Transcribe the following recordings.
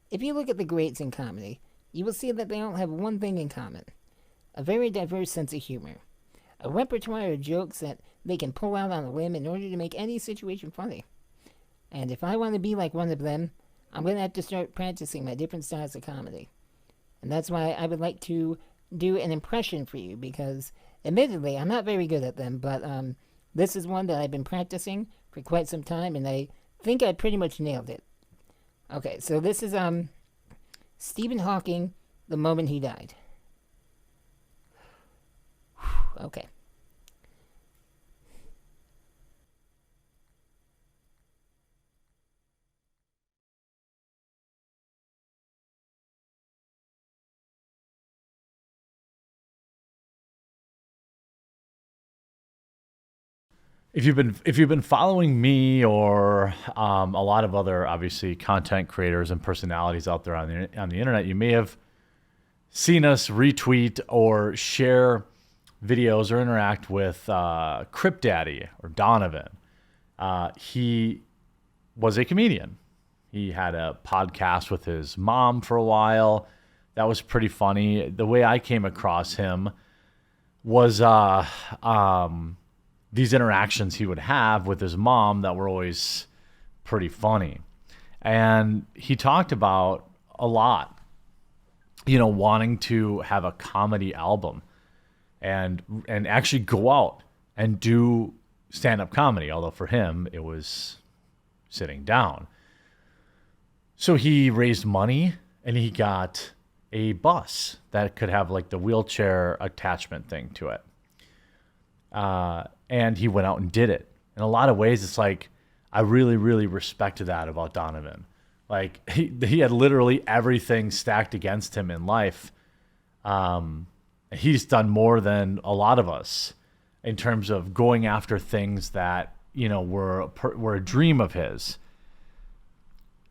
If you look at the greats in comedy, you will see that they all have one thing in common: a very diverse sense of humor. A repertoire of jokes that they can pull out on a whim in order to make any situation funny. And if I want to be like one of them, I'm going to have to start practicing my different styles of comedy. And that's why I would like to do an impression for you because, admittedly, I'm not very good at them, but this is one that I've been practicing for quite some time, and I think I pretty much nailed it. Okay, so this is Stephen Hawking the moment he died. Okay. If you've been following me or a lot of other obviously content creators and personalities out there on the internet, you may have seen us retweet or share videos or interact with Crip Daddy or Donovan. He was a comedian. He had a podcast with his mom for a while. That was pretty funny. The way I came across him was these interactions he would have with his mom that were always pretty funny. And he talked about a lot, wanting to have a comedy album and actually go out and do stand-up comedy, although for him it was sitting down. So he raised money and he got a bus that could have like the wheelchair attachment thing to it. And he went out and did it. In a lot of ways, it's like, I really, really respected that about Donovan. Like he had literally everything stacked against him in life. He's done more than a lot of us in terms of going after things that, were a dream of his.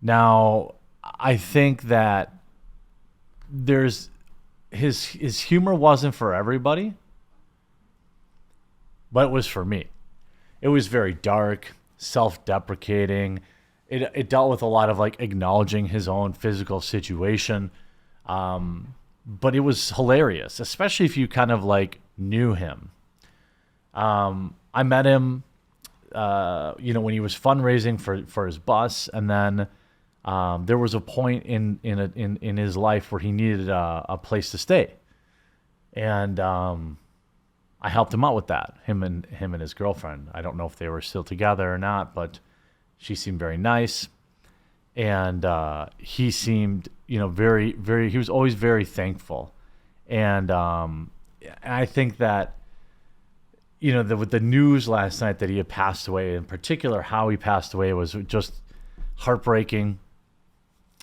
Now, I think that there's his humor wasn't for everybody, but it was for me. It was very dark, self-deprecating. It dealt with a lot of like acknowledging his own physical situation. But it was hilarious, especially if you kind of like knew him. I met him, when he was fundraising for his bus, and then there was a point in his life where he needed a place to stay, and I helped him out with that. Him and his girlfriend. I don't know if they were still together or not, but she seemed very nice, and he seemed, very, very. He was always very thankful, and I think that, with the news last night that he had passed away, in particular how he passed away, was just heartbreaking.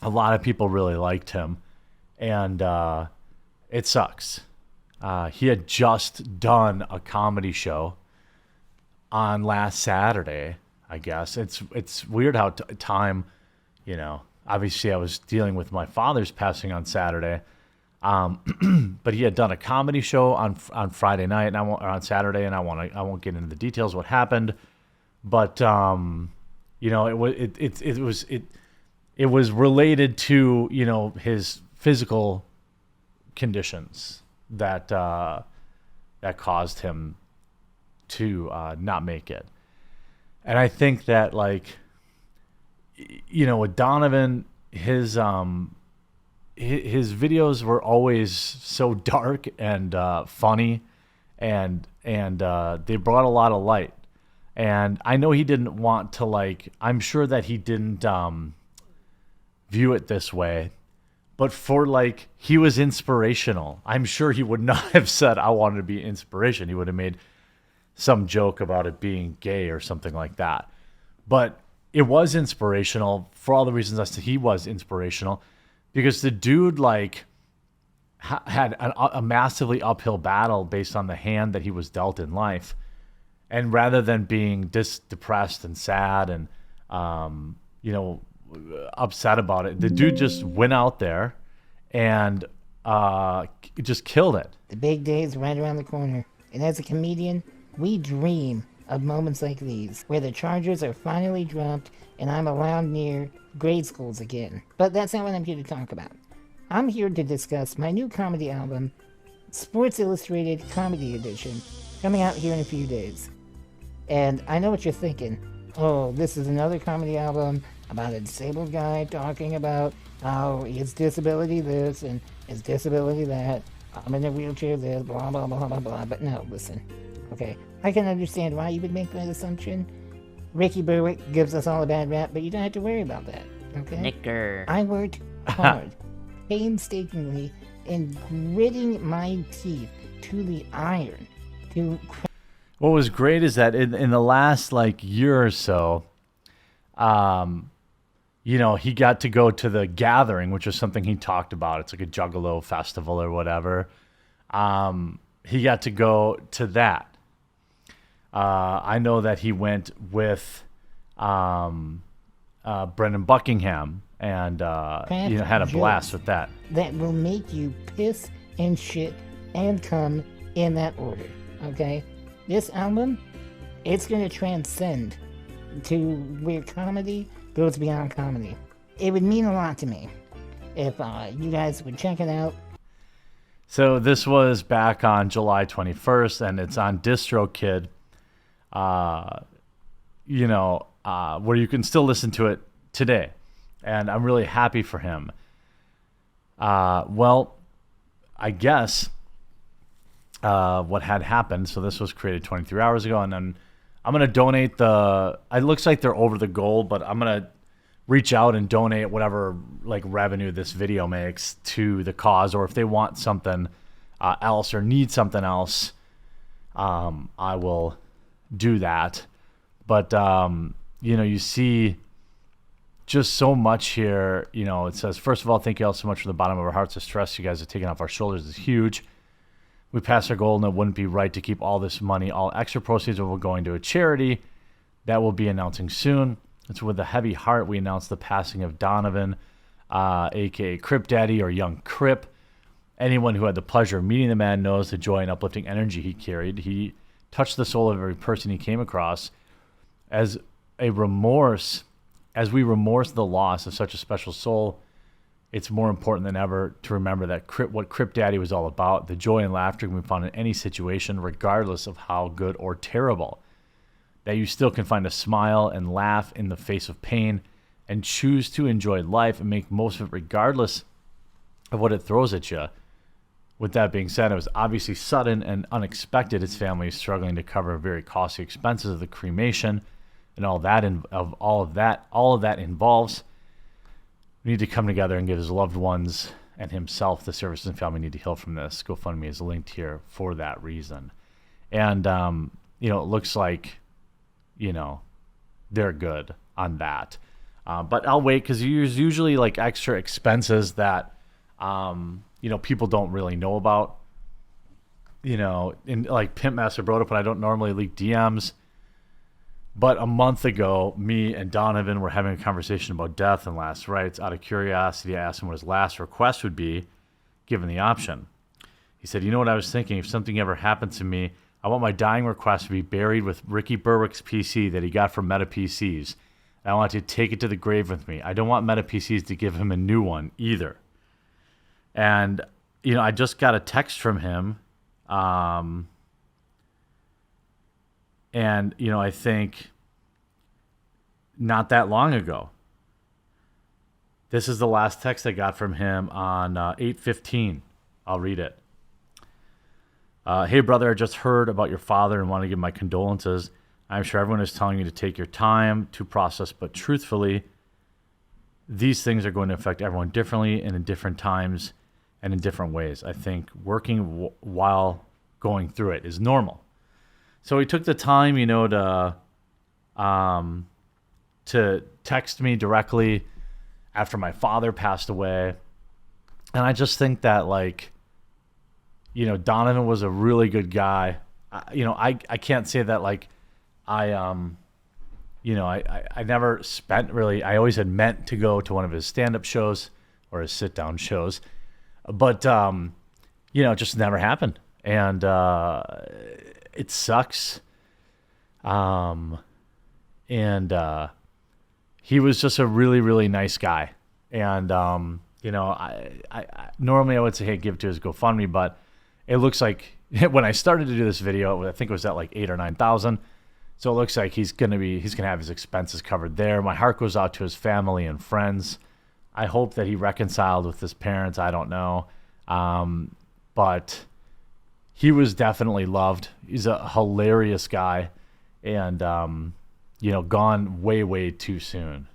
A lot of people really liked him, and it sucks. He had just done a comedy show on last Saturday, I guess. It's weird how time, obviously I was dealing with my father's passing on Saturday. But he had done a comedy show on Friday night and or on Saturday, and I won't get into the details of what happened, but it was related to his physical conditions that caused him to not make it. And I think that, like, with Donovan, his videos were always so dark and funny, and they brought a lot of light. And I know he didn't want to, like, I'm sure that he didn't view it this way, but for, like, he was inspirational. I'm sure he would not have said, I wanted to be inspiration. He would have made some joke about it being gay or something like that. But it was inspirational for all the reasons as to he was inspirational, because the dude, like, had a massively uphill battle based on the hand that he was dealt in life. And rather than being depressed and sad and, upset about it, the dude just went out there and just killed it. The big day is right around the corner. And as a comedian, we dream of moments like these, where the charges are finally dropped and I'm allowed near grade schools again. But that's not what I'm here to talk about. I'm here to discuss my new comedy album, Sports Illustrated Comedy Edition, coming out here in a few days. And I know what you're thinking. Oh, this is another comedy album about a disabled guy talking about how his disability this and his disability that. I'm in a wheelchair this, blah, blah, blah, blah, blah. But no, listen. Okay, I can understand why you would make that assumption. Ricky Berwick gives us all a bad rap, but you don't have to worry about that. Okay? Nicker. I worked hard, painstakingly, and gritting my teeth to the iron to What was great is that in the last like year or so, he got to go to the Gathering, which is something he talked about. It's like a Juggalo festival or whatever. He got to go to that. I know that he went with Brendan Buckingham and had a blast with that. that will make you piss and shit and come in that order. Okay? This album, it's going to transcend to where comedy goes beyond comedy. It would mean a lot to me if you guys would check it out. So this was back on July 21st, and it's on DistroKid, where you can still listen to it today. And I'm really happy for him. I guess what had happened, so this was created 23 hours ago, and then I'm going to donate it looks like they're over the goal, but I'm going to reach out and donate whatever like revenue this video makes to the cause, or if they want something else or need something else, I will do that. But, you see just so much here. It says, first of all, thank you all so much from the bottom of our hearts. The stress you guys have taken off our shoulders is huge. We passed our goal, and it wouldn't be right to keep all this money. All extra proceeds will go into a charity that we'll be announcing soon. It's with a heavy heart we announced the passing of Donovan, a.k.a. Crip Daddy or Young Crip. Anyone who had the pleasure of meeting the man knows the joy and uplifting energy he carried. He touched the soul of every person he came across. As we remorse the loss of such a special soul, it's more important than ever to remember that what Crip Daddy was all about, the joy and laughter can be found in any situation, regardless of how good or terrible. That you still can find a smile and laugh in the face of pain and choose to enjoy life and make most of it regardless of what it throws at you. With that being said, it was obviously sudden and unexpected. His family is struggling to cover very costly expenses of the cremation and all of that involves. We need to come together and give his loved ones and himself the services and family need to heal from this. GoFundMe is linked here for that reason. And, it looks like, they're good on that. But I'll wait because there's usually like extra expenses that, people don't really know about. In like Pimp Master brought up, and I don't normally leak DMs. But a month ago, me and Donovan were having a conversation about death and last rites. Out of curiosity, I asked him what his last request would be, given the option. He said, what I was thinking? If something ever happened to me, I want my dying request to be buried with Ricky Berwick's PC that he got from Meta PCs. I want to take it to the grave with me. I don't want Meta PCs to give him a new one either. And, I just got a text from him. And, I think not that long ago. This is the last text I got from him on 8/15. I'll read it. Hey, brother, I just heard about your father and want to give my condolences. I'm sure everyone is telling you to take your time to process, but truthfully, these things are going to affect everyone differently and in different times and in different ways. I think working while going through it is normal. So he took the time, to text me directly after my father passed away. And I just think that, Donovan was a really good guy. I can't say that, I never spent really, I always had meant to go to one of his stand-up shows or his sit-down shows. But, it just never happened. And it sucks. And he was just a really, really nice guy. And I normally I would say, hey, give to his GoFundMe, but it looks like when I started to do this video, I think it was at like 8,000 or 9,000. So it looks like he's gonna have his expenses covered there. My heart goes out to his family and friends. I hope that he reconciled with his parents. I don't know, but he was definitely loved. He's a hilarious guy, and gone way, way too soon.